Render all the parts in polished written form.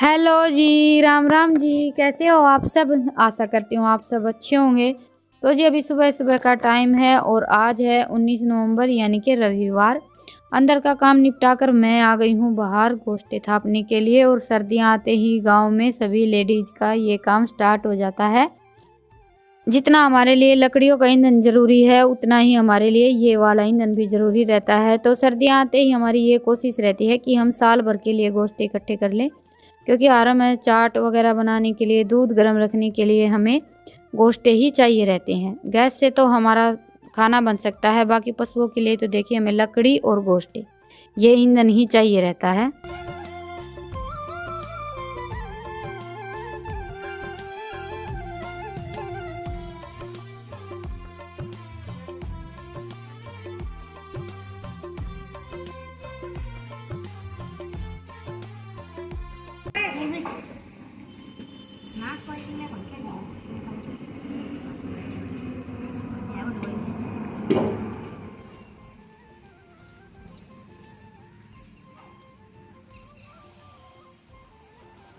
Hello जी, राम राम जी। कैसे हो आप सब? आशा करती हूँ आप सब अच्छे होंगे। तो जी अभी सुबह सुबह का टाइम है और आज है 19 नवंबर यानी कि रविवार। अंदर का काम निपटा कर मैं आ गई हूँ बाहर गोश्ते थापने के लिए। और सर्दियाँ आते ही गांव में सभी लेडीज का ये काम स्टार्ट हो जाता है। जितना हमारे लिए लकड़ियों का ईंधन जरूरी है उतना ही हमारे लिए ये वाला ईंधन भी जरूरी रहता है। तो सर्दियाँ आते ही हमारी ये कोशिश रहती है कि हम साल भर के लिए गोश्त इकट्ठे कर लें, क्योंकि आराम है चाट वगैरह बनाने के लिए, दूध गर्म रखने के लिए हमें गोश्ते ही चाहिए रहते हैं। गैस से तो हमारा खाना बन सकता है, बाकी पशुओं के लिए तो देखिए हमें लकड़ी और गोश्ते ये ईंधन ही चाहिए रहता है।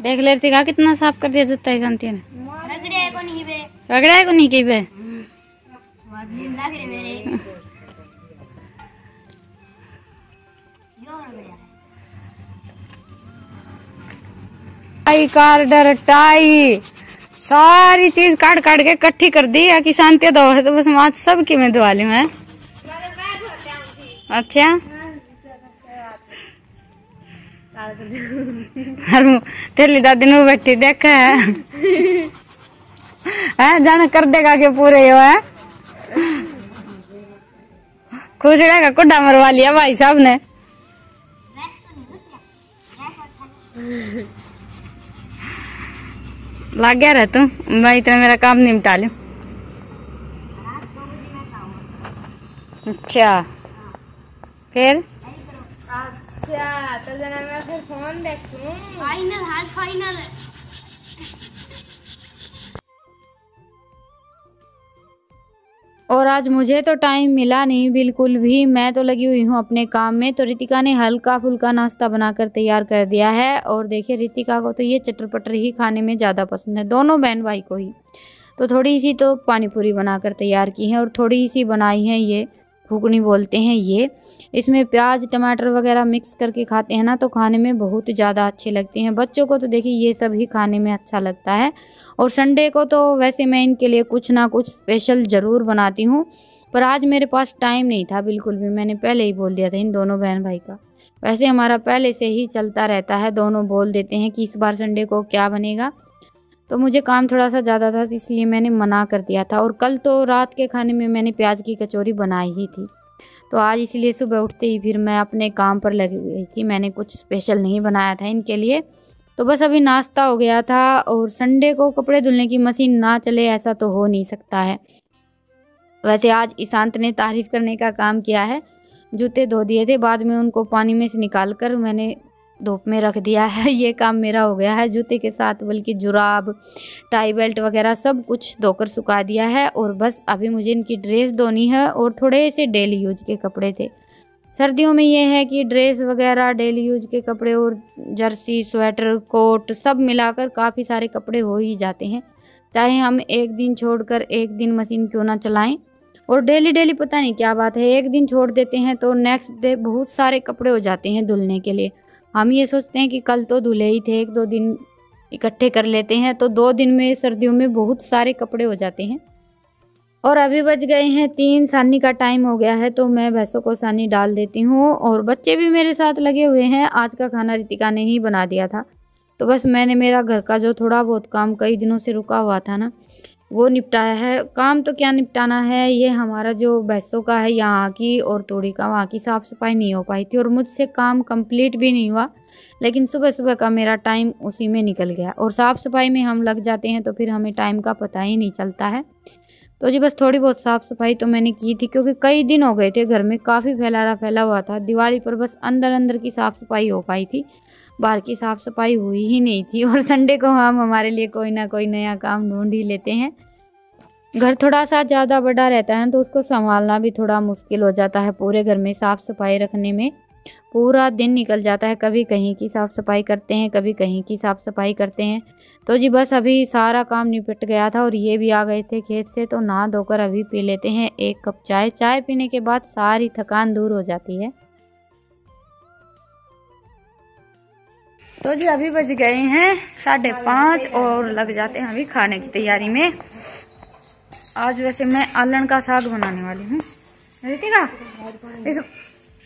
देख ले ऋतिका कितना साफ कर दिया जूता ही शांति ने। रगड़ा को नहीं की बे टाई कार्डर टाई सारी चीज काट काट के इकट्ठी कर दी है कि शांति दो है तो बस आज सब की मैं धुआ ली मैं। अच्छा तेरी दादी ने बैठी देखा है जान कर देगा के पूरे यो है खुशड़ा का कुड्डा मरवा लिया भाई साहब ने। लग गया रह तू, मैं इतना मेरा काम निपटा लूं। अच्छा फिर अच्छा तो जना मैं फिर फोन देखूं। फाइनल हाल फाइनल है। और आज मुझे तो टाइम मिला नहीं बिल्कुल भी, मैं तो लगी हुई हूँ अपने काम में। तो रितिका ने हल्का फुल्का नाश्ता बनाकर तैयार कर दिया है। और देखिए रितिका को तो ये चटर पटर ही खाने में ज़्यादा पसंद है, दोनों बहन भाई को ही। तो थोड़ी सी तो पानी पूरी बनाकर तैयार की है और थोड़ी सी बनाई है ये घुगनी बोलते हैं ये। इसमें प्याज टमाटर वगैरह मिक्स करके खाते हैं ना तो खाने में बहुत ज़्यादा अच्छे लगते हैं। बच्चों को तो देखिए ये सब ही खाने में अच्छा लगता है। और संडे को तो वैसे मैं इनके लिए कुछ ना कुछ स्पेशल ज़रूर बनाती हूँ, पर आज मेरे पास टाइम नहीं था बिल्कुल भी। मैंने पहले ही बोल दिया था इन दोनों बहन भाई का, वैसे हमारा पहले से ही चलता रहता है, दोनों बोल देते हैं कि इस बार संडे को क्या बनेगा। तो मुझे काम थोड़ा सा ज़्यादा था तो इसलिए मैंने मना कर दिया था। और कल तो रात के खाने में मैंने प्याज की कचौरी बनाई ही थी, तो आज इसलिए सुबह उठते ही फिर मैं अपने काम पर लगी गई थी। मैंने कुछ स्पेशल नहीं बनाया था इनके लिए। तो बस अभी नाश्ता हो गया था। और संडे को कपड़े धुलने की मशीन ना चले ऐसा तो हो नहीं सकता है। वैसे आज ईशांत ने तारीफ करने का काम किया है, जूते धो दिए थे, बाद में उनको पानी में से निकाल कर मैंने धूप में रख दिया है। ये काम मेरा हो गया है जूते के साथ, बल्कि जुराब टाई बेल्ट वगैरह सब कुछ धोकर सुखा दिया है। और बस अभी मुझे इनकी ड्रेस धोनी है और थोड़े से डेली यूज के कपड़े थे। सर्दियों में ये है कि ड्रेस वगैरह डेली यूज के कपड़े और जर्सी स्वेटर कोट सब मिलाकर काफ़ी सारे कपड़े हो ही जाते हैं, चाहे हम एक दिन छोड़कर एक दिन मशीन क्यों ना चलाएं। और डेली डेली पता नहीं क्या बात है, एक दिन छोड़ देते हैं तो नेक्स्ट डे बहुत सारे कपड़े हो जाते हैं धुलने के लिए। हम ये सोचते हैं कि कल तो धुले ही थे, एक दो दिन इकट्ठे कर लेते हैं, तो 2 दिन में सर्दियों में बहुत सारे कपड़े हो जाते हैं। और अभी बज गए हैं 3, सानी का टाइम हो गया है, तो मैं भैंसों को सानी डाल देती हूँ। और बच्चे भी मेरे साथ लगे हुए हैं। आज का खाना रितिका ने ही बना दिया था, तो बस मैंने मेरा घर का जो थोड़ा बहुत काम कई दिनों से रुका हुआ था ना वो निपटाया है। काम तो क्या निपटाना है, ये हमारा जो भैंसों का है यहाँ की और तोड़ी का वहाँ की साफ़ सफाई नहीं हो पाई थी और मुझसे काम कंप्लीट भी नहीं हुआ। लेकिन सुबह सुबह का मेरा टाइम उसी में निकल गया और साफ़ सफाई में हम लग जाते हैं तो फिर हमें टाइम का पता ही नहीं चलता है। तो जी बस थोड़ी बहुत साफ़ सफाई तो मैंने की थी, क्योंकि कई दिन हो गए थे घर में काफ़ी फैला हुआ था। दिवाली पर बस अंदर अंदर की साफ़ सफाई हो पाई थी, बाहर की साफ़ सफाई हुई ही नहीं थी। और संडे को हम हमारे लिए कोई ना कोई नया काम ढूंढ ही लेते हैं। घर थोड़ा सा ज़्यादा बड़ा रहता है तो उसको संभालना भी थोड़ा मुश्किल हो जाता है पूरे घर में साफ़ सफाई रखने में। पूरा दिन निकल जाता है, कभी कहीं की साफ़ सफाई करते हैं, कभी कहीं की साफ़ सफाई करते हैं। तो जी बस अभी सारा काम निपट गया था और ये भी आ गए थे खेत से, तो नहा धोकर अभी पी लेते हैं 1 कप चाय। चाय पीने के बाद सारी थकान दूर हो जाती है। तो जी अभी बज गए हैं 5:30 और लग जाते हैं अभी खाने की तैयारी में। आज वैसे मैं आलन का साग बनाने वाली हूँ। रितिका इस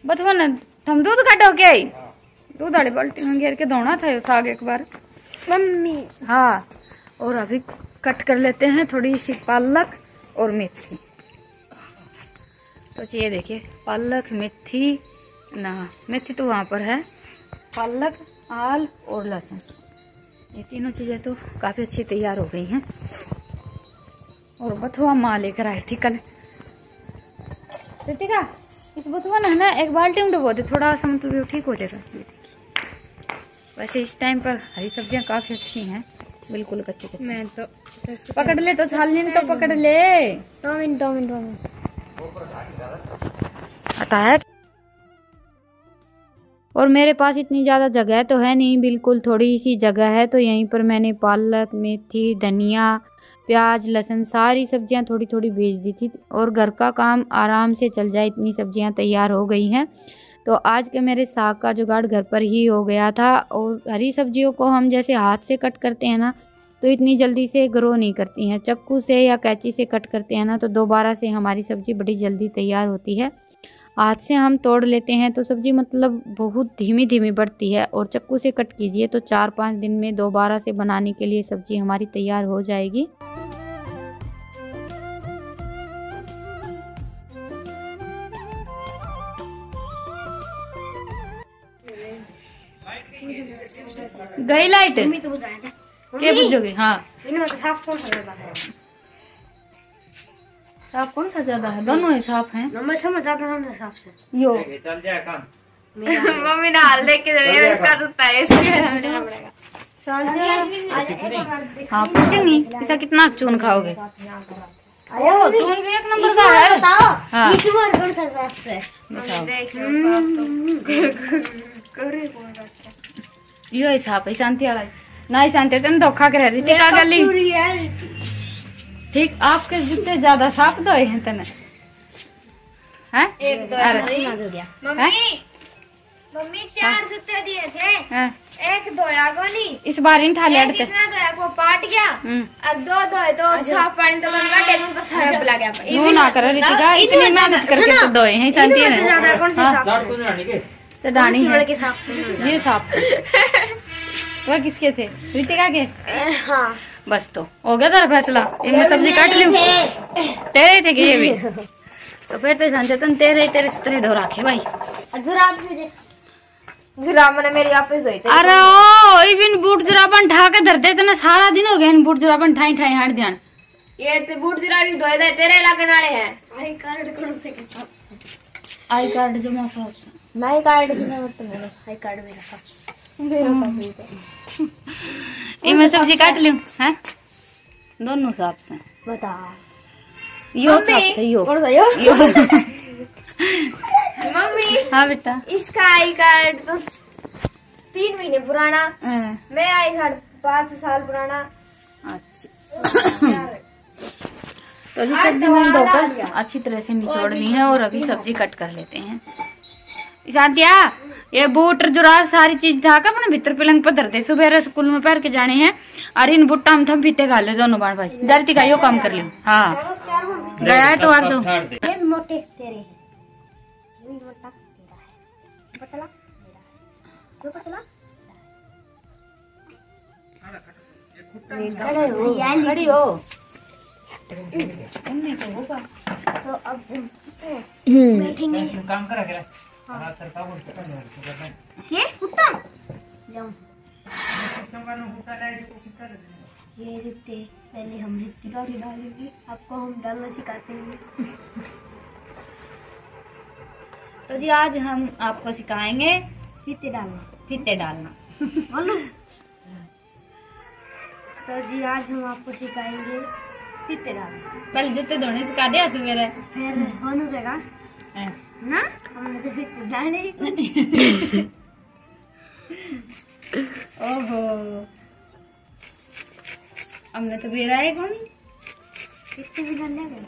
बतवा न हम दूध काटो के दूध वाली बाल्टी में घेर के धोना था ये साग एक बार मम्मी। हाँ, और अभी कट कर लेते हैं थोड़ी सी पालक और मेथी। तो ये देखिए पालक मेथी ना, मेथी तो वहाँ पर है, पालक आल और लहसुन, ये तीनों चीजें तो काफी अच्छी तैयार हो गई हैं। और बथुआ माँ लेकर आई थी कल। रितिका इस बथुआ ना एक बाल्टी में डुबो दे, थोड़ा सा मतलब ठीक हो जाएगा। वैसे इस टाइम पर हरी सब्जियां काफी अच्छी हैं, बिल्कुल कच्ची कच्ची। मैं तो पकड़ ले तो छालनी में तो पकड़ ले। 2 मिनट आता है। और मेरे पास इतनी ज़्यादा जगह तो है नहीं, बिल्कुल थोड़ी सी जगह है, तो यहीं पर मैंने पालक मेथी धनिया प्याज लहसुन सारी सब्जियां थोड़ी थोड़ी भेज दी थी और घर का काम आराम से चल जाए, इतनी सब्जियां तैयार हो गई हैं। तो आज के मेरे साग का जुगाड़ घर पर ही हो गया था। और हरी सब्जियों को हम जैसे हाथ से कट करते हैं ना, तो इतनी जल्दी से ग्रो नहीं करती हैं। चक्कू से या कैंची से कट करते हैं ना, तो दोबारा से हमारी सब्जी बड़ी जल्दी तैयार होती है। हाथ से हम तोड़ लेते हैं तो सब्जी मतलब बहुत धीमी धीमी बढ़ती है, और चक्कू से कट कीजिए तो 4-5 दिन में दोबारा से बनाने के लिए सब्जी हमारी तैयार हो जाएगी। गई लाइट क्या बुझोगे? हाँ, साफ कौन सा ज्यादा है? दोनों ही साफ हैं। मैं समझ आता हूँ ना साफ से यो चल जाए काम। मम्मी ने हाल देख के इसका तो हाँ पूछेंगी इसका कितना चून खाओगे? चून भी 1 नंबर का है। हाँ यो ही साफ है, शांति वाला ना, शांति तुम धोखा कर रही थी गली ठीक। आपके जितने ज्यादा साफ दो हैं तने हैं? 1 2 मम्मी 4 जूते दिए थे, 1 धोया को नहीं, इस बार इन ठा लिया कितना धोया को पाट गया, अब 2 धोए तो साफ पानी तो मन का डेल में बस सारा बुला गया। नो ना करो रितिका, इतनी मेहनत करके तो धोए हैं शांति है। ज्यादा कौन से साफ तो डानी है के साफ ये साफ वह किसके थे? रितिका के। हाँ बस तो हो गया तेरा फैसला। एक मैं सब्जी काट लूं, तेरे थे कि ये भी तो फिर तो संचेतन तेरे स्त्री धो रखे भाई। जुराब ने मेरी ऑफिस धोई थे। अरे ओ इवन बूट जुराबन ढा के धर देते ना, सारा दिन हो गया इन बूट जुराबन ठाई ठाई हाथ ध्यान। ये तो बूट जुराबी धोए थे तेरे इलाके वाले हैं। आई कार्ड कौन से? आई कार्ड जमा साहब से नहीं, कार्ड की जरूरत नहीं, आई कार्ड मेरा साफ मैं सब्जी काट लूं हैं? दोनों साफ से बता यो साफ से यो मम्मी। हाँ बेटा, इसका आई कार्ड तो 3 महीने पुराना, मेरा आई कार्ड 5 साल पुराना। अच्छा तो जी सब्जी मैंने धोकर अच्छी तरह से निचोड़नी है और अभी सब्जी कट कर लेते हैं। साथिया ये बूट जुराब सारी चीज था अपने भीतर पलंग पर धरते, सुबह स्कूल में पहन के जाने हैं और इन बुट्टा में थम फीते खा ले दोनों बार भाई। जाती का यो काम कर लियो। हाँ गया है तो और तो मोटे तेरे पतला खड़ी हो तो अब बैठेंगे काम करा ये कुत्ता ये रित्ते पहले हम रित्तिका की डालेंगे, आपको हम डालना सिखाते हैं। तो जी आज हम आपको सिखाएंगे फीते डालना बोलो। तो जी आज हम आपको सिखाएंगे फीते डालना। पहले जूते धोने सिखा दिया सवेरे, फिर होने देगा ना हमने तो फिर डाले। ओहो हमने तो बेरा है कौन कितने भी डाले गए।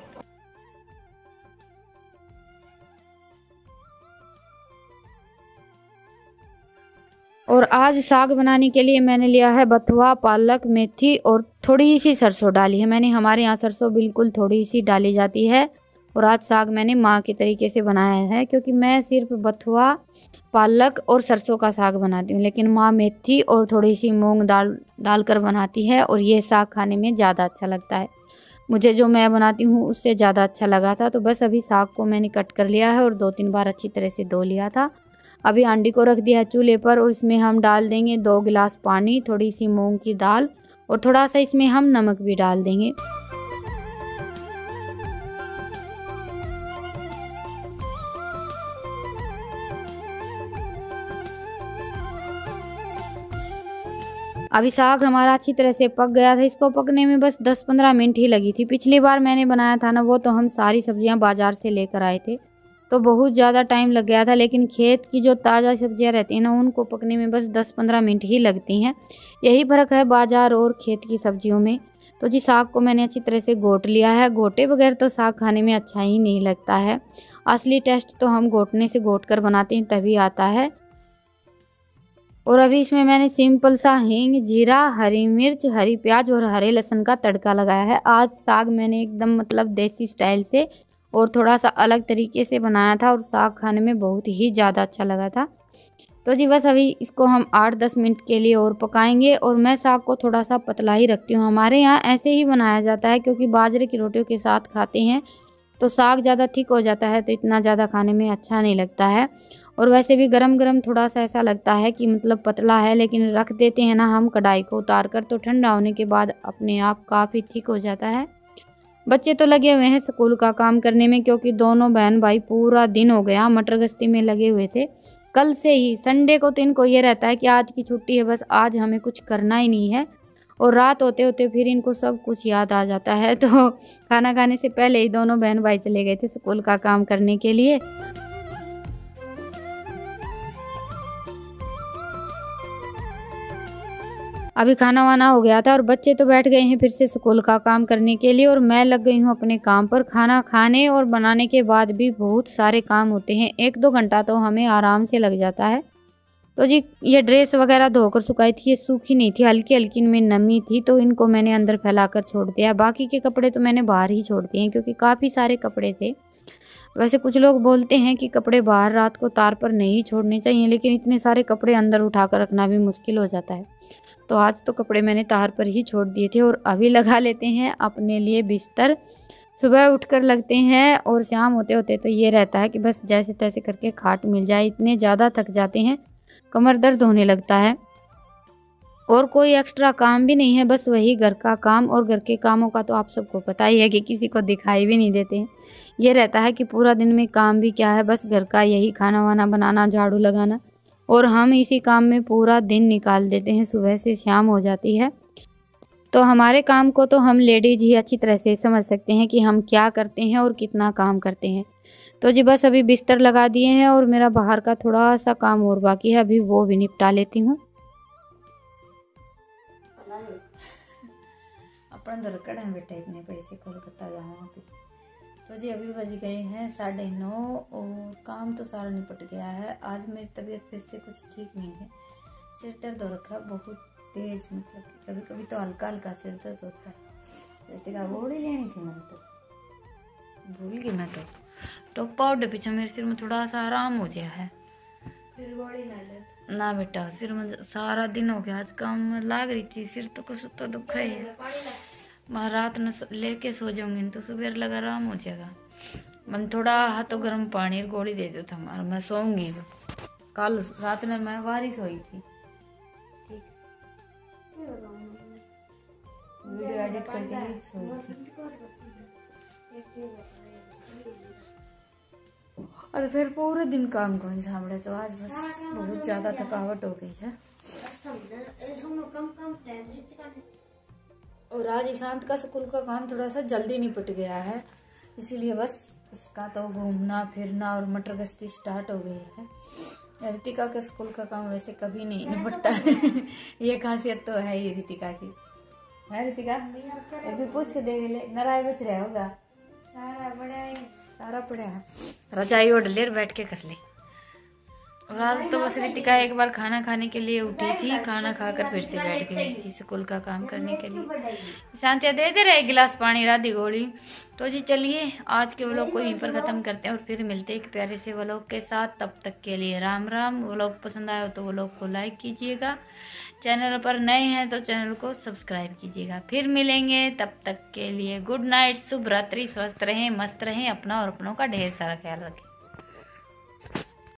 और आज साग बनाने के लिए मैंने लिया है बथुआ, पालक, मेथी और थोड़ी सी सरसों डाली है मैंने। हमारे यहाँ सरसों बिल्कुल थोड़ी सी डाली जाती है। और आज साग मैंने माँ के तरीके से बनाया है, क्योंकि मैं सिर्फ बथुआ, पालक और सरसों का साग बनाती हूँ, लेकिन माँ मेथी और थोड़ी सी मूंग दाल डालकर बनाती है। और ये साग खाने में ज़्यादा अच्छा लगता है। मुझे जो मैं बनाती हूँ उससे ज़्यादा अच्छा लगा था। तो बस अभी साग को मैंने कट कर लिया है और 2-3 बार अच्छी तरह से धो लिया था। अभी हांडी को रख दिया है चूल्हे पर और इसमें हम डाल देंगे 2 गिलास पानी, थोड़ी सी मूंग की दाल और थोड़ा सा इसमें हम नमक भी डाल देंगे। अभी साग हमारा अच्छी तरह से पक गया था। इसको पकने में बस 10-15 मिनट ही लगी थी। पिछली बार मैंने बनाया था ना, वो तो हम सारी सब्जियां बाजार से लेकर आए थे, तो बहुत ज़्यादा टाइम लग गया था। लेकिन खेत की जो ताज़ा सब्जियां रहती हैं ना, उनको पकने में बस 10-15 मिनट ही लगती हैं। यही फ़र्क है बाजार और खेत की सब्जियों में। तो जी साग को मैंने अच्छी तरह से घोट लिया है। घोटे बगैर तो साग खाने में अच्छा ही नहीं लगता है। असली टेस्ट तो हम घोटने से घोट कर बनाते हैं तभी आता है। और अभी इसमें मैंने सिंपल सा हींग, जीरा, हरी मिर्च, हरी प्याज और हरे लहसुन का तड़का लगाया है। आज साग मैंने एकदम मतलब देसी स्टाइल से और थोड़ा सा अलग तरीके से बनाया था और साग खाने में बहुत ही ज़्यादा अच्छा लगा था। तो जी बस अभी इसको हम 8-10 मिनट के लिए और पकाएंगे। और मैं साग को थोड़ा सा पतला ही रखती हूँ। हमारे यहाँ ऐसे ही बनाया जाता है, क्योंकि बाजरे की रोटियों के साथ खाते हैं तो साग ज़्यादा थिक हो जाता है, तो इतना ज़्यादा खाने में अच्छा नहीं लगता है। और वैसे भी गरम गरम थोड़ा सा ऐसा लगता है कि मतलब पतला है, लेकिन रख देते हैं ना हम कढ़ाई को उतार कर, तो ठंडा होने के बाद अपने आप काफ़ी थिक हो जाता है। बच्चे तो लगे हुए हैं स्कूल का काम करने में, क्योंकि दोनों बहन भाई पूरा दिन हो गया मटर गश्ती में लगे हुए थे। कल से ही संडे को तो इनको ये रहता है कि आज की छुट्टी है, बस आज हमें कुछ करना ही नहीं है। और रात होते होते फिर इनको सब कुछ याद आ जाता है। तो खाना खाने से पहले ही दोनों बहन भाई चले गए थे स्कूल का काम करने के लिए। अभी खाना वाना हो गया था और बच्चे तो बैठ गए हैं फिर से स्कूल का काम करने के लिए, और मैं लग गई हूँ अपने काम पर। खाना खाने और बनाने के बाद भी बहुत सारे काम होते हैं, 1-2 घंटा तो हमें आराम से लग जाता है। तो जी ये ड्रेस वगैरह धोकर सुखाई थी, ये सूखी नहीं थी, हल्की हल्की इनमें नमी थी, तो इनको मैंने अंदर फैलाकर छोड़ दिया। बाकी के कपड़े तो मैंने बाहर ही छोड़ दिए हैं, क्योंकि काफ़ी सारे कपड़े थे। वैसे कुछ लोग बोलते हैं कि कपड़े बाहर रात को तार पर नहीं छोड़ने चाहिए, लेकिन इतने सारे कपड़े अंदर उठाकर रखना भी मुश्किल हो जाता है। तो आज तो कपड़े मैंने तार पर ही छोड़ दिए थे। और अभी लगा लेते हैं अपने लिए बिस्तर। सुबह उठकर लगते हैं और शाम होते होते तो ये रहता है कि बस जैसे तैसे करके खाट मिल जाए। इतने ज़्यादा थक जाते हैं, कमर दर्द होने लगता है। और कोई एक्स्ट्रा काम भी नहीं है, बस वही घर का काम। और घर के कामों का तो आप सबको पता ही है कि किसी को दिखाई भी नहीं देते हैं। ये रहता है कि पूरा दिन में काम भी क्या है, बस घर का यही खाना वाना बनाना, झाड़ू लगाना, और हम इसी काम में पूरा दिन निकाल देते हैं। सुबह से शाम हो जाती है। तो हमारे काम को तो हम लेडीज ही अच्छी तरह से समझ सकते हैं कि हम क्या करते हैं और कितना काम करते हैं। तो जी बस अभी बिस्तर लगा दिए हैं और मेरा बाहर का थोड़ा सा काम और बाकी है, अभी वो भी निपटा लेती हूँ। अपन दरकड़ है बेटा, इतने पैसे कोलकाता जाऊँ। तो जी अभी बज गए हैं 9:30 और काम तो सारा निपट गया है। आज मेरी तबीयत फिर से कुछ ठीक नहीं है, सिर दर्द हो रखा है बहुत तेज, मतलब कि कभी कभी तो हल्का हल्का सिर दर्द होता है। तेरा गोली लेनी थी, मैंने तो भूल गई। मैं तो टॉप पाउडर पीछे मेरे सिर में थोड़ा सा आराम हो गया है। फिर गोली ना ले ना बेटा, सिर में सारा दिन हो गया, आज काम में लाग रही थी, सिर तो कुछ तो दुखा ही है। मैं रात में लेके सो जाऊंगी तो सुबह लगा आराम हो जाएगा। मन थोड़ा हाथों गर्म पानी और गोली दे देता हमारा, मैं सोऊंगी। कल रात में मैं बारिश हुई थी। ठीक, वीडियो एडिट करके सोई थी। और फिर पूरे दिन काम कौन सामने, तो आज बस बहुत ज्यादा थकावट हो गई है। और आज ईशांत का स्कूल का काम थोड़ा सा जल्दी निपट गया है, इसीलिए बस इसका तो घूमना फिरना और मटर गश्ती स्टार्ट हो गई है। रितिका के स्कूल का काम वैसे कभी नहीं निपटता ये खासियत तो है ही रितिका की, है रितिका? अभी पूछ के देख ले, नाराय बच रहा होगा। सारा पड़ा है, रजाई ओढ़ ले बैठ के कर ले। और आज तो बस रितिका एक बार खाना खाने के लिए उठी थी, खाना खाकर फिर से बैठ गई थी स्कूल का काम करने के लिए। शांतिया दे दे रहे एक गिलास पानी, राधी गोली। तो जी चलिए आज के व्लॉग को यहीं पर खत्म करते हैं और फिर मिलते हैं एक प्यारे से व्लॉग के साथ। तब तक के लिए राम राम। व्लॉग पसंद आया तो व्लॉग को लाइक कीजिएगा, चैनल पर नए हैं तो चैनल को सब्सक्राइब कीजिएगा। फिर मिलेंगे, तब तक के लिए गुड नाइट, शुभ रात्रि, स्वस्थ रहें, मस्त रहें, अपना और अपनों का ढेर सारा ख्याल रखें।